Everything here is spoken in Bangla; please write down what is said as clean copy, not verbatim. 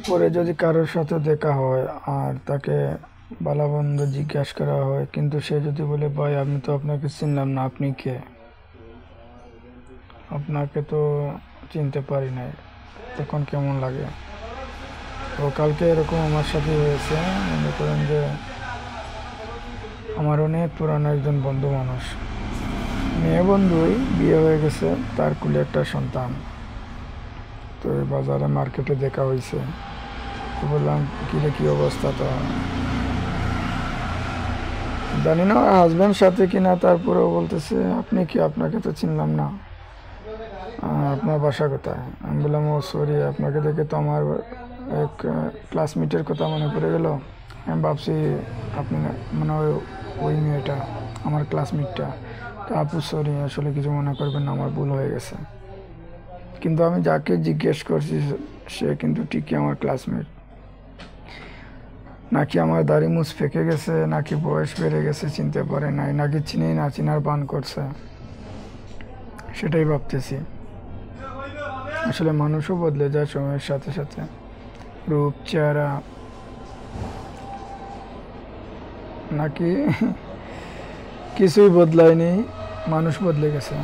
পরে যদি কারোর সাথে দেখা হয় আর তাকে বালাবন্ধ জিজ্ঞাসা করা হয়, কিন্তু সে যদি বলে ভাই আমি তো আপনাকে চিনলাম না, আপনি কে, আপনাকে তো চিনতে পারি নাই, তখন কেমন লাগে? তো কালকে এরকম আমার সাথে হয়েছে। মনে করেন যে আমার অনেক পুরানো একজন বন্ধু মানুষ, মেয়ে বন্ধুই, বিয়ে হয়ে গেছে, তার কুলে একটা সন্তান। তো এই বাজারে মার্কেটে দেখা হয়েছে। তো বললাম কিরে কি অবস্থা, তো জানি না হাজব্যান্ড সাথে কিনা, তারপরেও বলতেছে আপনি কি, আপনাকে তো চিনলাম না, আপনার বাসা কোথায়? আমি বললাম ও সরি, আপনাকে দেখে তো আমার এক ক্লাসমেটের কথা মনে পড়ে গেল। আমি ভাবছি আপনি মানে ওই মেয়েটা আমার ক্লাসমেটটা। তো আপু সরি, আসলে কিছু মনে করবেন না, আমার ভুল হয়ে গেছে। কিন্তু আমি যাকে জিজ্ঞেস করছি সে কিন্তু ঠিকই আমার ক্লাসমেট। নাকি আমার দাড়ি মুছ ফেঁকে গেছে, নাকি বয়স বেড়ে গেছে চিনতে পারে নাই, নাকি চিনেই না চিনার পান করছে, সেটাই ভাবতেছি। আসলে মানুষও বদলে যায় সময়ের সাথে সাথে, রূপ চেহারা, নাকি কিছুই বদলায়নি, মানুষ বদলে গেছে।